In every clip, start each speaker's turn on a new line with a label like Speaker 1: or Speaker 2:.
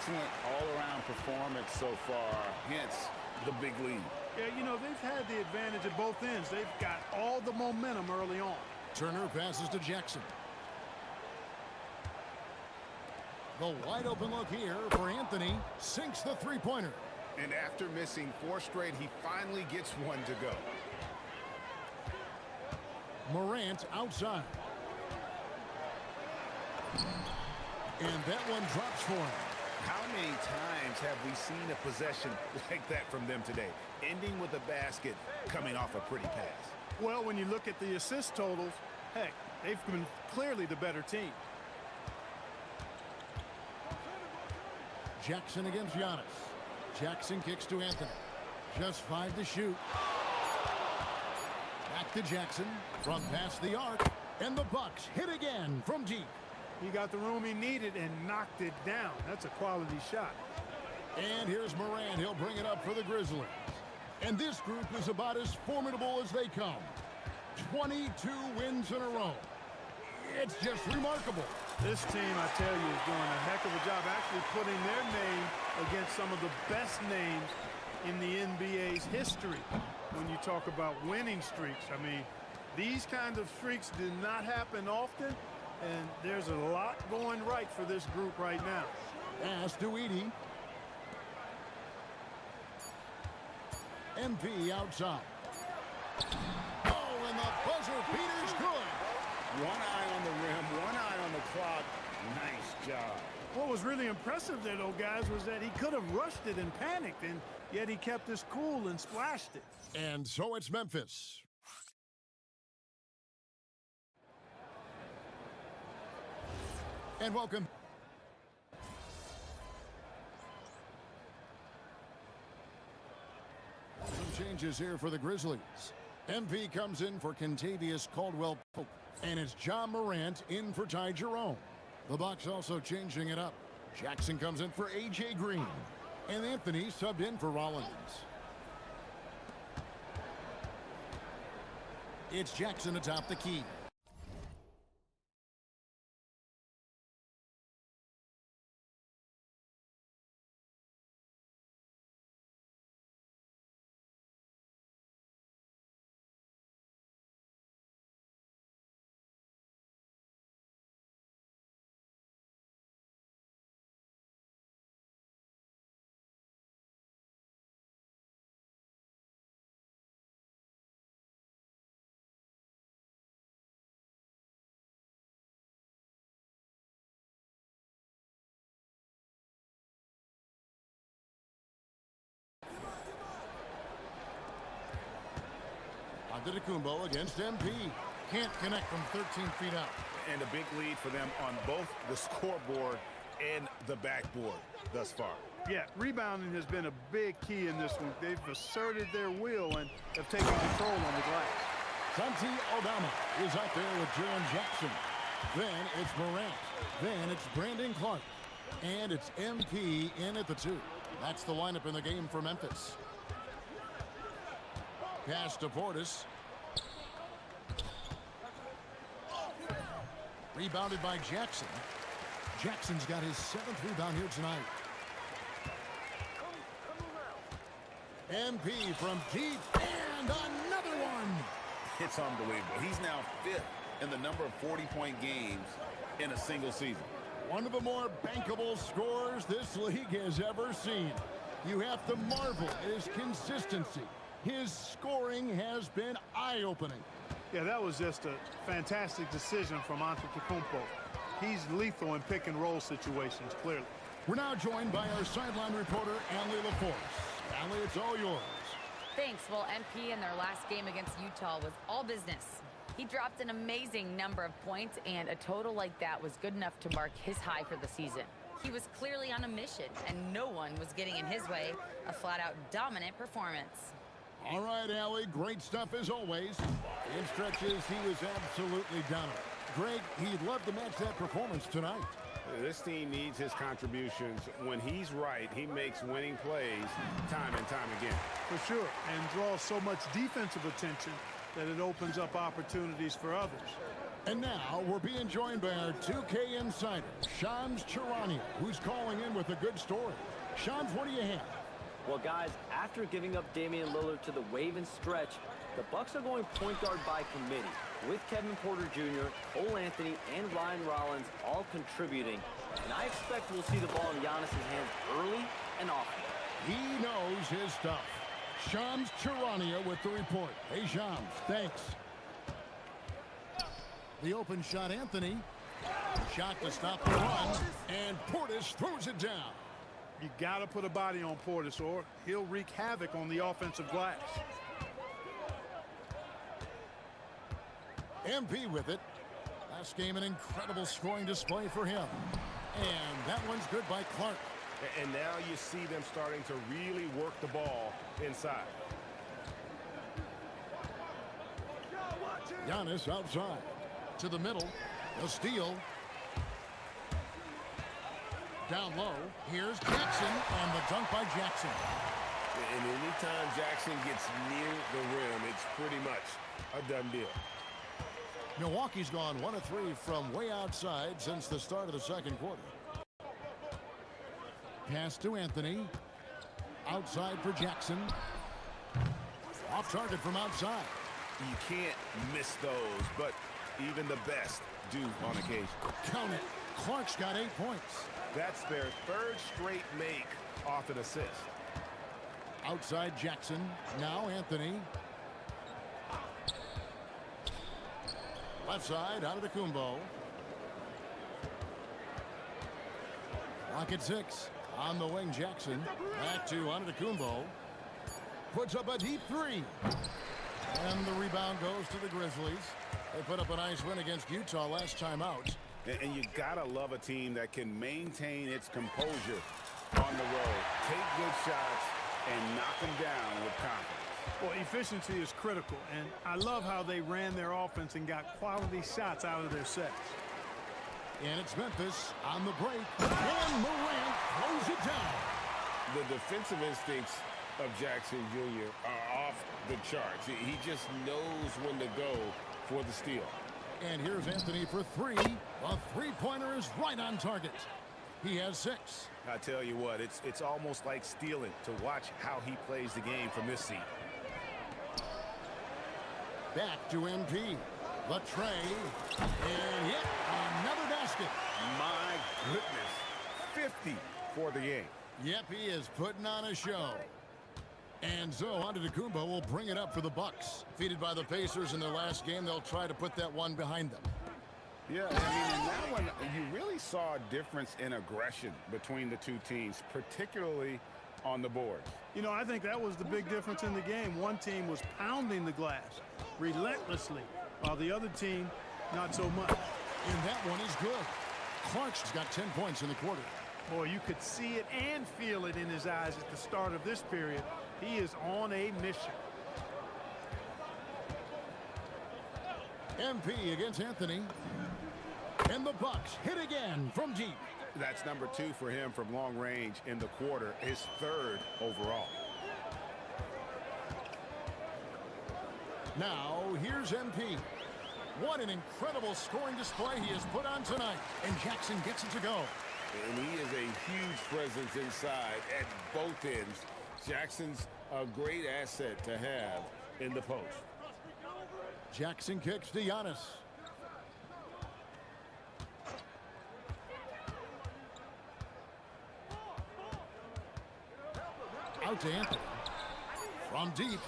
Speaker 1: excellent all-around performance so far, hence the big lead.
Speaker 2: Yeah, you know, they've had the advantage at both ends. They've got all the momentum early on.
Speaker 3: Turner passes to Jackson. The wide open look here for Anthony. Sinks the three-pointer.
Speaker 1: And after missing 4 straight, he finally gets one to go.
Speaker 3: Morant outside. And that one drops for him.
Speaker 1: How many times have we seen a possession like that from them today, ending with a basket coming off a pretty pass?
Speaker 2: Well, when you look at the assist totals, heck, they've been clearly the better team.
Speaker 3: Jackson against Giannis. Jackson kicks to Anthony. Just 5 to shoot. Back to Jackson from past the arc. And the Bucks hit again from deep.
Speaker 2: He got the room he needed and knocked it down. That's a quality shot.
Speaker 3: And here's Morant. He'll bring it up for the Grizzlies. And this group is about as formidable as they come. 22 wins in a row. It's just remarkable.
Speaker 2: This team, I tell you, is doing a heck of a job actually putting their name against some of the best names in the NBA's history. When you talk about winning streaks, I mean, these kinds of streaks do not happen often, and there's a lot going right for this group right now.
Speaker 3: Pass to Edey. MP outside. Oh, and the buzzer beater's good.
Speaker 1: One eye on the rim, one eye on the clock. Nice job.
Speaker 2: What was really impressive there, though, guys, was that he could have rushed it and panicked, and yet he kept his cool and splashed it.
Speaker 3: And so it's Memphis. And welcome. Some changes here for the Grizzlies. MP comes in for Kentavious Caldwell-Pope. And it's John Morant in for Ty Jerome. The Bucks also changing it up. Jackson comes in for A.J. Green. And Anthony subbed in for Rollins. It's Jackson atop the key. Antetokounmpo against MP. Can't connect from 13 feet out.
Speaker 1: And a big lead for them on both the scoreboard and the backboard thus far.
Speaker 2: Yeah, rebounding has been a big key in this one. They've asserted their will and have taken control on the glass.
Speaker 3: Santi Aldama is out there with Jaren Jackson. Then it's Morant. Then it's Brandon Clark. And it's MP in at the 2. That's the lineup in the game for Memphis. Pass to Portis. Rebounded by Jackson. Jackson's got his 7th rebound here tonight. MP from deep, and another one.
Speaker 1: It's unbelievable. He's now 5th in the number of 40-point games in a single season.
Speaker 3: One of the more bankable scorers this league has ever seen. You have to marvel at his consistency. His scoring has been eye-opening.
Speaker 2: Yeah, that was just a fantastic decision from Antetokounmpo. He's lethal in pick-and-roll situations, clearly.
Speaker 3: We're now joined by our sideline reporter, Allie LaForce. Allie, it's all yours.
Speaker 4: Thanks. Well, MP in their last game against Utah was all business. He dropped an amazing number of points, and a total like that was good enough to mark his high for the season. He was clearly on a mission, and no one was getting in his way. A flat-out dominant performance.
Speaker 3: All right, Allie, great stuff as always. In stretches, he was absolutely dominant. Greg, he'd love to match that performance tonight.
Speaker 5: This team needs his contributions. When he's right, he makes winning plays time and time again.
Speaker 2: For sure, and draws so much defensive attention that it opens up opportunities for others.
Speaker 3: And now we're being joined by our 2K insider, Shams Charania, who's calling in with a good story. Shams, what do you have?
Speaker 6: Well, guys, after giving up Damian Lillard to the wave and stretch, the Bucks are going point guard by committee, with Kevin Porter Jr., Cole Anthony, and Ryan Rollins all contributing. And I expect we'll see the ball in Giannis's hands early and often.
Speaker 3: He knows his stuff. Shams Charania with the report. Hey, Shams, thanks. The open shot, Anthony. Shot to stop the run, and Portis throws it down.
Speaker 2: You got to put a body on Portis, or he'll wreak havoc on the offensive glass.
Speaker 3: MP with it. Last game, an incredible scoring display for him. And that one's good by Clark.
Speaker 5: And now you see them starting to really work the ball inside.
Speaker 3: Giannis outside. To the middle. The steal. Down low. Here's Jackson, and the dunk by Jackson.
Speaker 5: And anytime Jackson gets near the rim, it's pretty much a done deal.
Speaker 3: Milwaukee's gone 1 of 3 from way outside since the start of the second quarter. Pass to Anthony. Outside for Jackson. Off target from outside.
Speaker 1: You can't miss those, but even the best do on occasion.
Speaker 3: Count it. Clark's got 8 points.
Speaker 1: That's their third straight make off an assist.
Speaker 3: Outside Jackson. Now Anthony. Left side, out of the Kumbo. Rocket 6. On the wing, Jackson. Back to Antetokounmpo. Puts up a deep 3. And the rebound goes to the Grizzlies. They put up a nice win against Utah last time out.
Speaker 5: And you gotta love a team that can maintain its composure on the road. Take good shots and knock them down with confidence.
Speaker 2: Well, efficiency is critical, and I love how they ran their offense and got quality shots out of their sets.
Speaker 3: And it's Memphis on the break. And Morant throws it down.
Speaker 5: The defensive instincts of Jackson Jr. are off the charts. He just knows when to go for the steal.
Speaker 3: And here's Anthony for 3. A three-pointer is right on target. He has 6.
Speaker 1: I tell you what, it's almost like stealing to watch how he plays the game from this seat.
Speaker 3: Back to MP. The tray. And yet another basket.
Speaker 5: My goodness. 50 for the game.
Speaker 3: Yep, he is putting on a show. And so Antetokounmpo will bring it up for the Bucks. Defeated by the Pacers in their last game, they'll try to put that one behind them.
Speaker 5: Yeah, I mean, in that one, you really saw a difference in aggression between the two teams, particularly on the boards.
Speaker 2: You know, I think that was the big difference in the game. One team was pounding the glass relentlessly, while the other team, not so much.
Speaker 3: And that one is good. Clark's got 10 points in the quarter.
Speaker 2: Boy, you could see it and feel it in his eyes at the start of this period. He is on a mission.
Speaker 3: MP against Anthony. And the Bucks hit again from deep.
Speaker 1: That's number 2 for him from long range in the quarter, his 3rd overall.
Speaker 3: Now, here's MP. What an incredible scoring display he has put on tonight. And Jackson gets it to go.
Speaker 5: And he is a huge presence inside at both ends. Jackson's a great asset to have in the post.
Speaker 3: Jackson kicks to Giannis. Out to Anthony. From deep.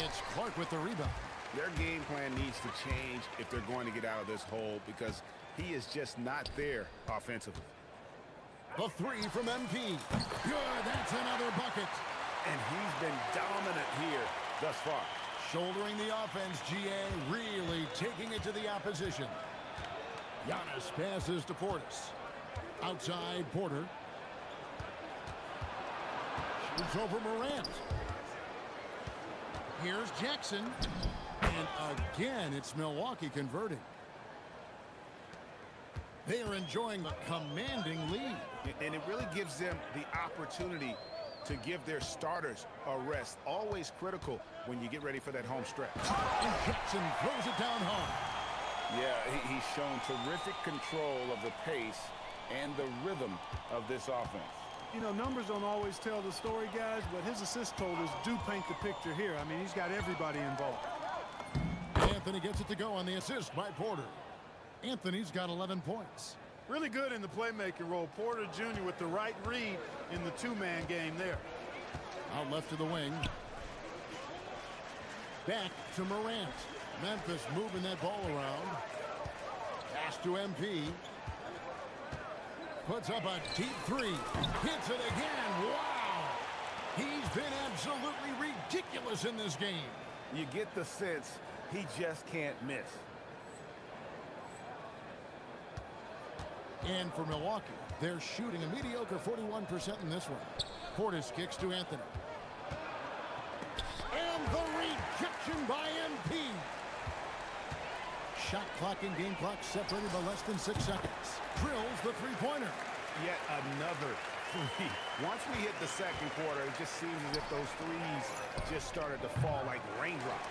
Speaker 3: It's Clark with the rebound.
Speaker 1: Their game plan needs to change if they're going to get out of this hole because he is just not there offensively.
Speaker 3: The 3 from MP. Good, that's another bucket.
Speaker 1: And he's been dominant here thus far.
Speaker 3: Shouldering the offense, GA really taking it to the opposition. Giannis passes to Portis. Outside, Porter. Shoots over Morant. Here's Jackson. And again, it's Milwaukee converting. They are enjoying the commanding lead.
Speaker 1: And it really gives them the opportunity to give their starters a rest. Always critical when you get ready for that home stretch.
Speaker 3: And Jackson throws it down hard.
Speaker 5: Yeah, he's shown terrific control of the pace and the rhythm of this offense.
Speaker 2: You know, numbers don't always tell the story, guys, but his assist totals do paint the picture here. I mean, he's got everybody involved.
Speaker 3: Anthony gets it to go on the assist by Porter. Anthony's got 11 points.
Speaker 2: Really good in the playmaking role. Porter Jr. with the right read in the two-man game there.
Speaker 3: Out left to the wing. Back to Morant. Memphis moving that ball around. Pass to MP. Puts up a deep three. Hits it again. Wow! He's been absolutely ridiculous in this game.
Speaker 1: You get the sense he just can't miss.
Speaker 3: And for Milwaukee, they're shooting a mediocre 41% in this one. Portis kicks to Anthony. And the rejection by MP. Shot clock and game clock separated by less than 6 seconds. Drills the three-pointer.
Speaker 1: Yet another three. Once we hit the second quarter, it just seems as if those threes just started to fall like raindrops.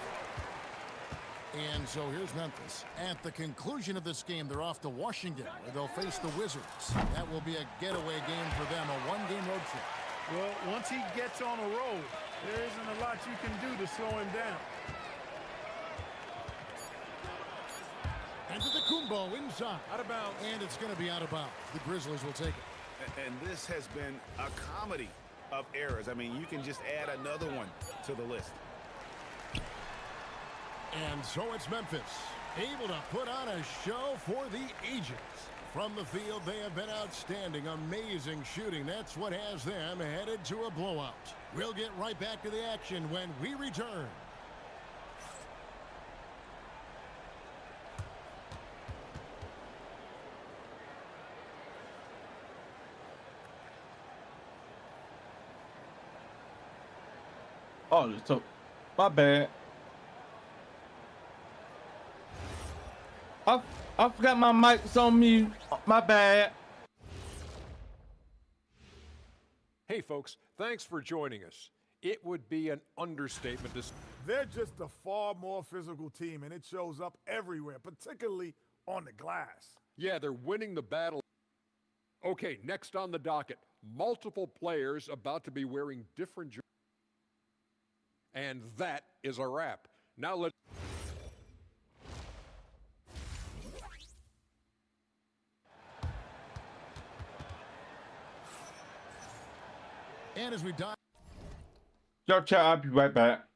Speaker 3: And so here's Memphis. At the conclusion of this game, they're off to Washington, where they'll face the Wizards. That will be a getaway game for them, a one-game road trip.
Speaker 2: Well, once he gets on a roll, there isn't a lot you can do to slow him down.
Speaker 3: And to the Kumbo inside.
Speaker 2: Out of bounds.
Speaker 3: And it's going to be out of bounds. The Grizzlies will take it.
Speaker 1: And this has been a comedy of errors. I mean, you can just add another one to the list.
Speaker 3: And so it's Memphis, able to put on a show for the ages. From the field, they have been outstanding, amazing shooting. That's what has them headed to a blowout. We'll get right back to the action when we return.
Speaker 7: Oh, so my bad. I forgot my mic was on mute. My bad.
Speaker 8: Hey folks, thanks for joining us. It would be an understatement to
Speaker 9: They're just a far more physical team, and it shows up everywhere, particularly on the glass.
Speaker 8: Yeah, they're winning the battle. Okay, next on the docket, multiple players about to be wearing different jerseys. And that is a wrap. Now let's
Speaker 3: And as we dive.
Speaker 7: Y'all chat, I'll be right back.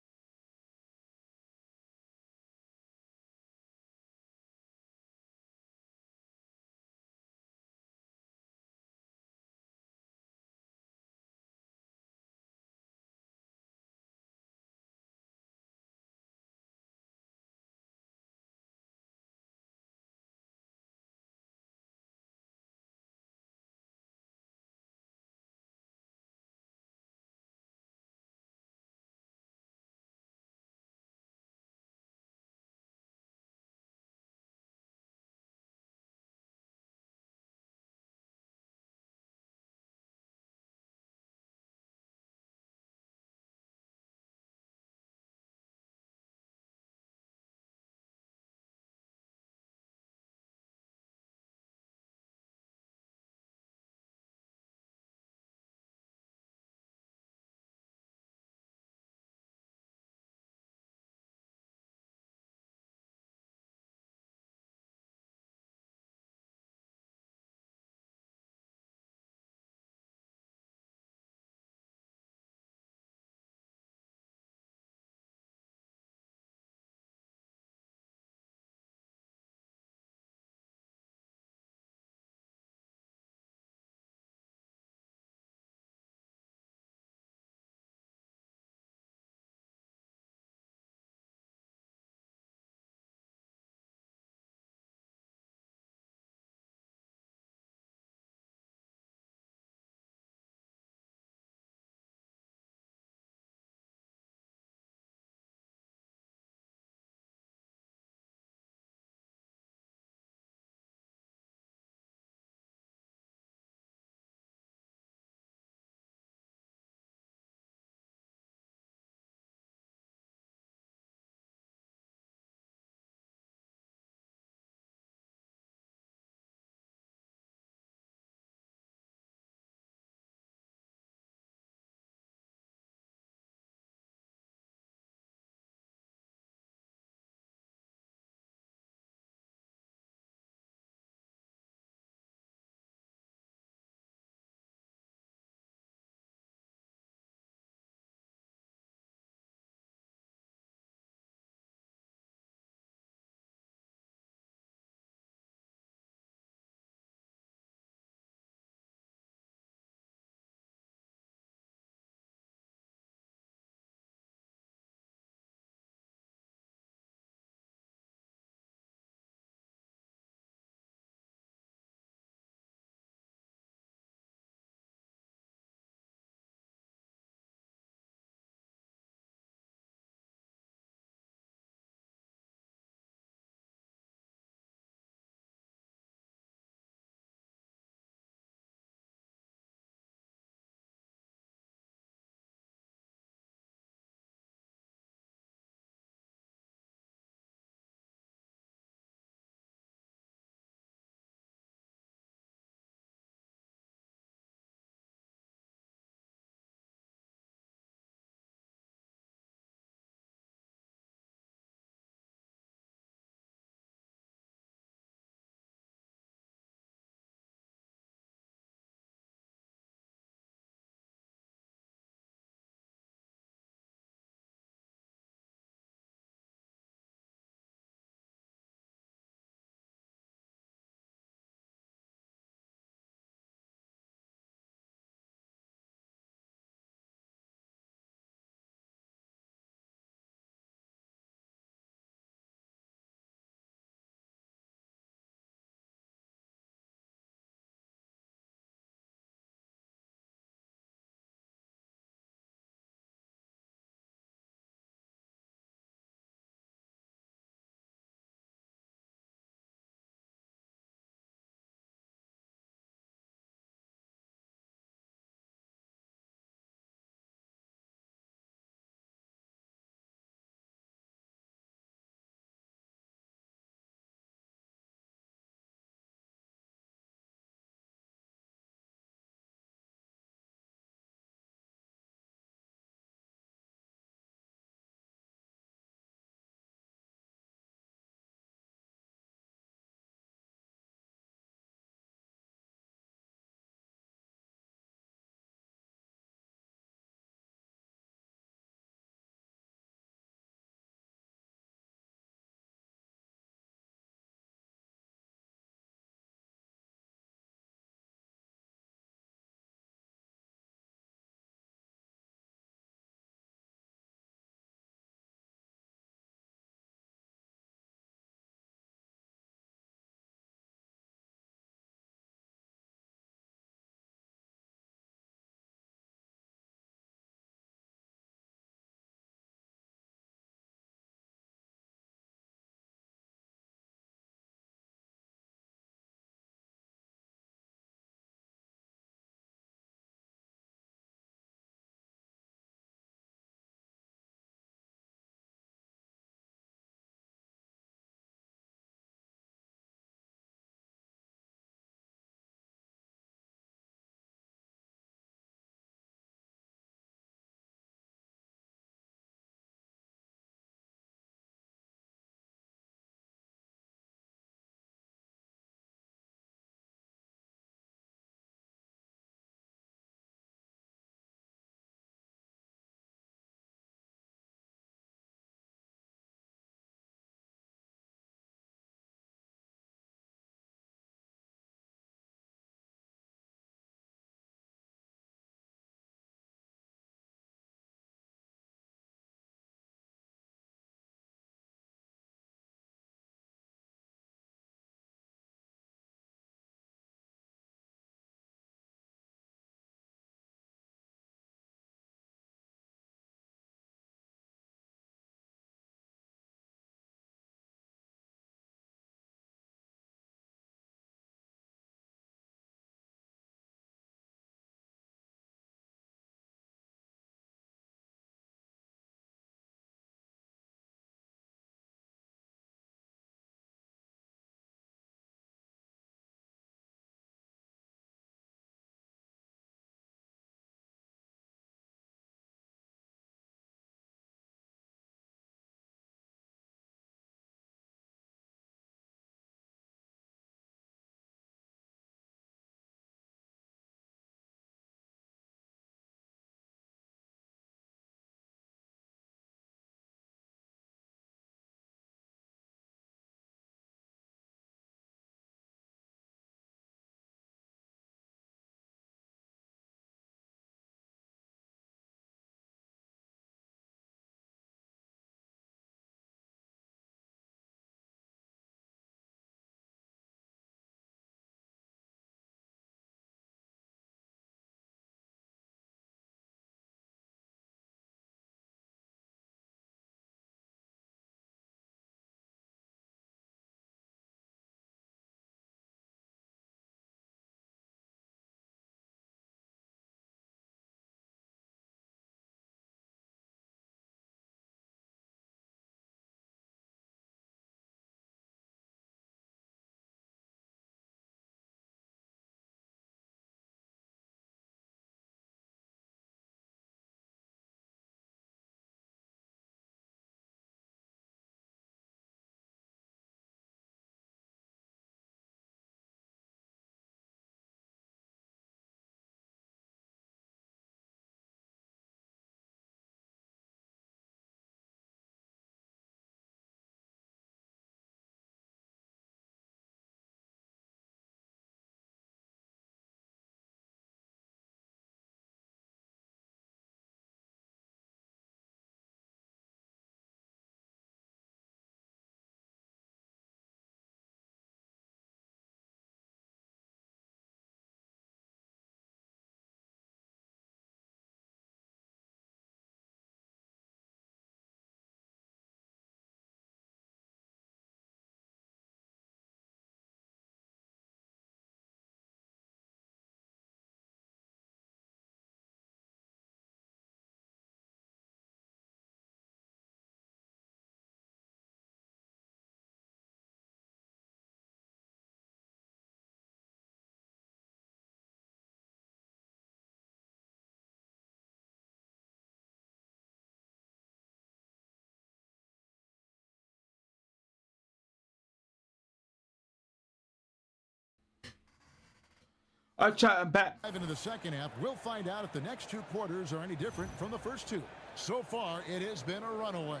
Speaker 7: I try back.
Speaker 3: Dive into the second half, we'll find out if the next 2 quarters are any different from the first 2. So far, it has been a runaway.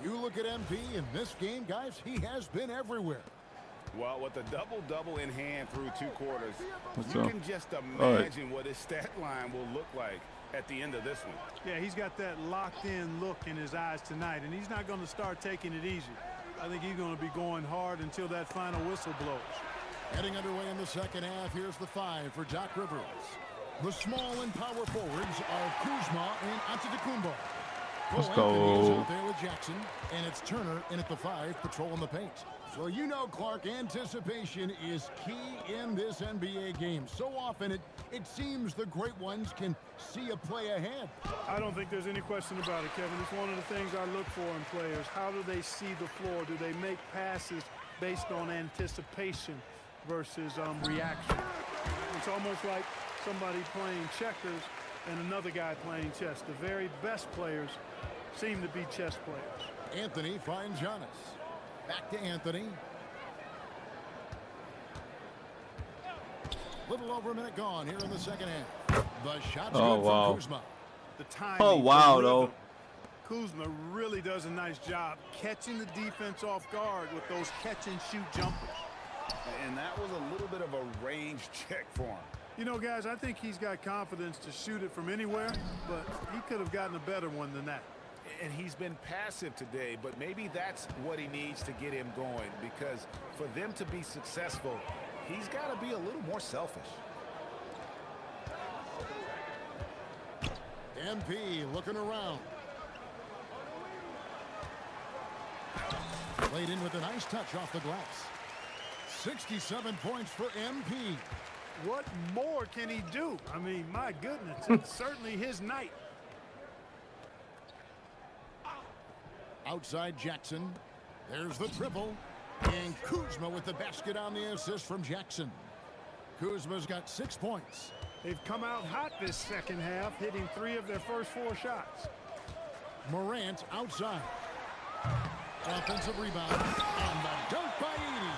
Speaker 3: You look at MP in this game, guys, he has been everywhere.
Speaker 5: Well, with the double-double in hand through 2 quarters,
Speaker 7: What's
Speaker 5: you
Speaker 7: up?
Speaker 5: can just imagine what his stat line will look like at the end of this one.
Speaker 2: Yeah, he's got that locked-in look in his eyes tonight, and he's not going to start taking it easy. I think he's going to be going hard until that final whistle blows.
Speaker 3: Getting underway in the second half, here's the 5 for Doc Rivers. The small and power forwards are Kuzma and Antetokounmpo.
Speaker 7: Let's
Speaker 3: Anthony is
Speaker 7: go.
Speaker 3: out there with Jackson, and it's Turner in at the 5, patrolling the paint. So you know, Clark, anticipation is key in this NBA game. So often it seems the great ones can see a play ahead.
Speaker 2: I don't think there's any question about it, Kevin. It's one of the things I look for in players. How do they see the floor? Do they make passes based on anticipation versus reaction? It's almost like somebody playing checkers and another guy playing chess. The very best players seem to be chess players.
Speaker 3: Anthony finds Giannis. Back to Anthony. Little over a minute gone here in the second half. The shot's good from Kuzma.
Speaker 2: The timing,
Speaker 7: Oh, wow,
Speaker 2: the
Speaker 7: though.
Speaker 2: rhythm. Kuzma really does a nice job catching the defense off guard with those catch-and-shoot jumpers.
Speaker 5: And that was a little bit of a range check for him.
Speaker 2: You know, guys, I think he's got confidence to shoot it from anywhere, but he could have gotten a better one than that.
Speaker 1: And he's been passive today, but maybe that's what he needs to get him going, because for them to be successful, he's got to be a little more selfish.
Speaker 3: MP looking around. Played in with a nice touch off the glass. 67 points for MP.
Speaker 2: What more can he do? I mean, my goodness, it's certainly his night.
Speaker 3: Outside Jackson. There's the triple. And Kuzma with the basket on the assist from Jackson. Kuzma's got 6 points.
Speaker 2: They've come out hot this second half, hitting 3 of their first 4 shots.
Speaker 3: Morant outside. Offensive rebound. And the dunk by Edey.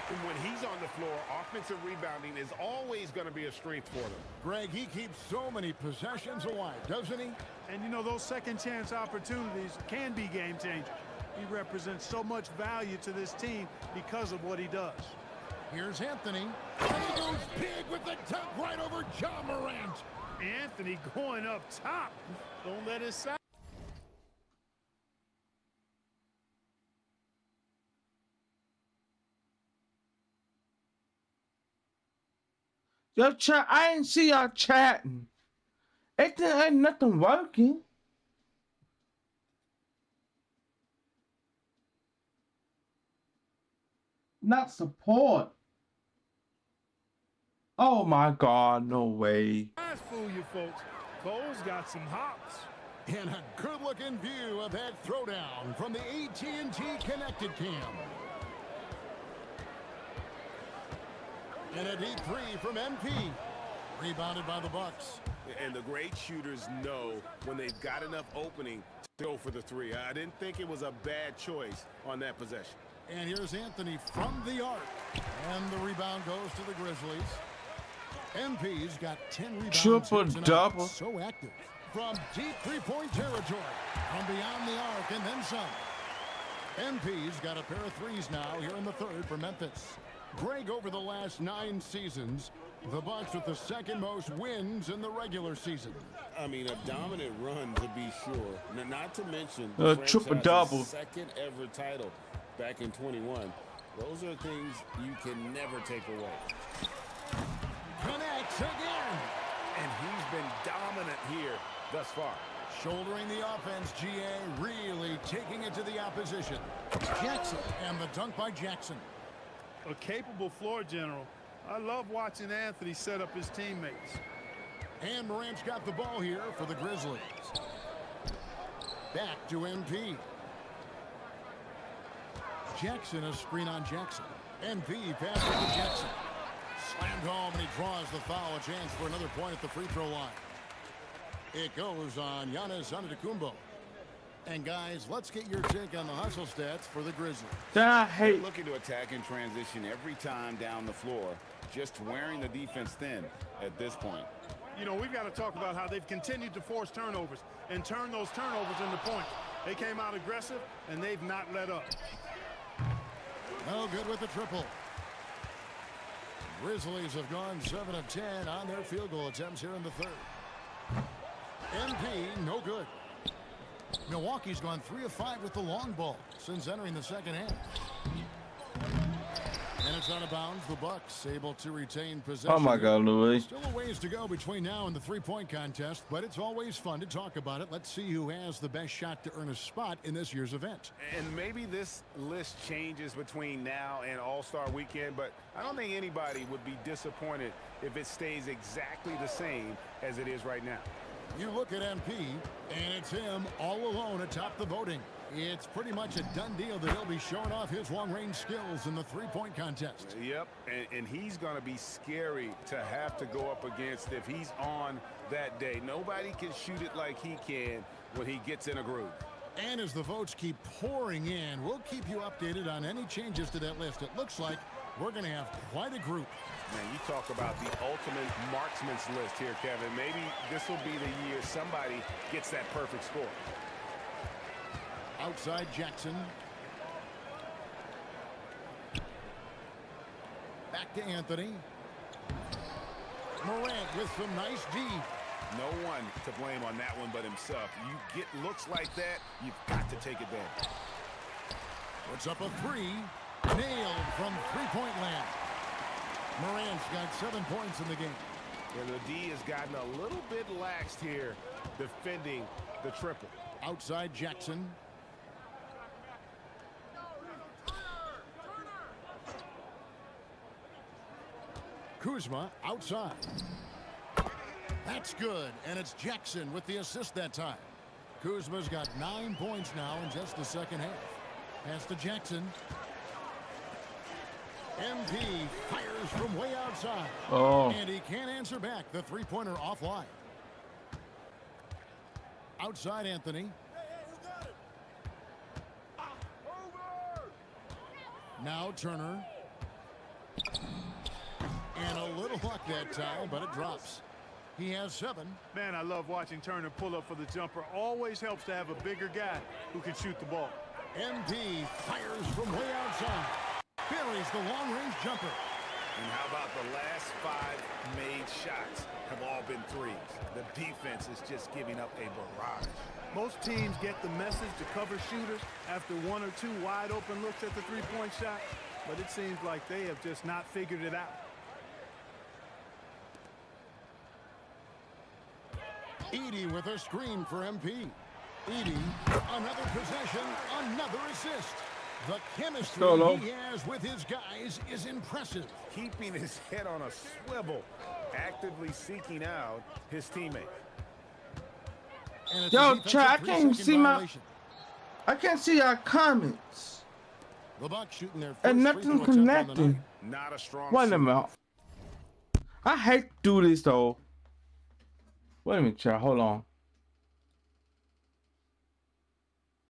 Speaker 5: And when he's on the floor, offensive rebounding is always going to be a strength for them.
Speaker 3: Greg, he keeps so many possessions alive, doesn't he?
Speaker 2: And, you know, those second chance opportunities can be game changers. He represents so much value to this team because of what he does.
Speaker 3: Here's Anthony. And he goes big with the dunk right over John Morant.
Speaker 2: Anthony going up top. Don't let his side.
Speaker 7: Yo, chat, I didn't see y'all chatting. It ain't nothing working. Not support. Oh my God, no way.
Speaker 2: Eyes fool you folks. Cole's got some hops.
Speaker 3: And a good-looking view of that throwdown from the AT&T Connected Cam. And a deep 3 from MP. Rebounded by the Bucks.
Speaker 5: And the great shooters know when they've got enough opening to go for the 3. I didn't think it was a bad choice on that possession.
Speaker 3: And here's Anthony from the arc. And the rebound goes to the Grizzlies. MP's got 10 rebounds.
Speaker 7: Triple-double.
Speaker 3: So active. From deep three-point territory. From beyond the arc and then some. MP's got a pair of threes now here in the third for Memphis. Greg, over the last 9 seasons, the Bucks with the second most wins in the regular season.
Speaker 5: I mean, a dominant run to be sure. Now, not to mention
Speaker 7: triple-double.
Speaker 5: second ever title back in 21. Those are things you can never take away.
Speaker 3: Connects again.
Speaker 1: And he's been dominant here thus far.
Speaker 3: Shouldering the offense, GA really taking it to the opposition. Jackson, and the dunk by Jackson.
Speaker 2: A capable floor general. I love watching Anthony set up his teammates.
Speaker 3: And Morant's got the ball here for the Grizzlies. Back to MP. Jackson, a screen on Jackson. MP passes to Jackson. Slammed home, and he draws the foul. A chance for another point at the free throw line. It goes on Giannis Antetokounmpo. And guys, let's get your take on the hustle stats for the Grizzlies.
Speaker 7: I
Speaker 5: They're
Speaker 7: hate.
Speaker 5: looking to attack in transition every time down the floor. just wearing the defense thin at this point.
Speaker 2: You know, we've got to talk about how they've continued to force turnovers and turn those turnovers into points. They came out aggressive, and they've not let up.
Speaker 3: No good with the triple. Grizzlies have gone 7 of 10 on their field goal attempts here in the third. MP, no good. Milwaukee's gone 3 of 5 with the long ball since entering the second half. And it's out of bounds. The Bucks able to retain possession.
Speaker 7: Oh my God, Louis.
Speaker 3: Still a ways to go between now and the three-point contest, but it's always fun to talk about it. Let's see who has the best shot to earn a spot in this year's event.
Speaker 1: And maybe this list changes between now and All-Star Weekend, but I don't think anybody would be disappointed if it stays exactly the same as it is right now.
Speaker 3: You look at MP, and it's him all alone atop the voting. It's pretty much a done deal that he'll be showing off his long-range skills in the three-point contest.
Speaker 1: Yep, and he's going to be scary to have to go up against if he's on that day. Nobody can shoot it like he can when he gets in a groove.
Speaker 3: And as the votes keep pouring in, we'll keep you updated on any changes to that list. It looks like we're going to have quite a group.
Speaker 1: Man, you talk about the ultimate marksman's list here, Kevin. Maybe this will be the year somebody gets that perfect score.
Speaker 3: Outside Jackson. Back to Anthony. Morant with some nice D.
Speaker 1: No one to blame on that one but himself. You get looks like that, you've got to take advantage.
Speaker 3: Puts up a three. Nailed from three-point land. Morant's got 7 points in the game.
Speaker 1: And the D has gotten a little bit laxed here defending the triple.
Speaker 3: Outside Jackson. Kuzma outside. That's good, and it's Jackson with the assist that time. Kuzma's got 9 points now in just the second half. Pass to Jackson. MP fires from way outside.
Speaker 7: Oh.
Speaker 3: And he can't answer back. The three-pointer offline. Outside Anthony. Now Turner. And a little luck that time, but it drops. He has 7.
Speaker 2: Man, I love watching Turner pull up for the jumper. Always helps to have a bigger guy who can shoot the ball.
Speaker 3: MP fires from way outside. Buries the long-range jumper.
Speaker 1: And how about the last 5 made shots have all been threes? The defense is just giving up a barrage.
Speaker 2: Most teams get the message to cover shooters after 1 or 2 wide open looks at the three-point shot, but it seems like they have just not figured it out.
Speaker 3: Edey with a screen for MP. Edey, another possession, another assist. The chemistry he has with his guys is impressive.
Speaker 1: Keeping his head on a swivel, actively seeking out his teammate.
Speaker 7: Yo, chat, I can't even see I can't see our comments.
Speaker 3: The Bucks shooting their first
Speaker 7: And nothing connecting.
Speaker 1: Not a strong
Speaker 7: Wait a minute. I hate to do this though. Wait a minute, chat. Hold on.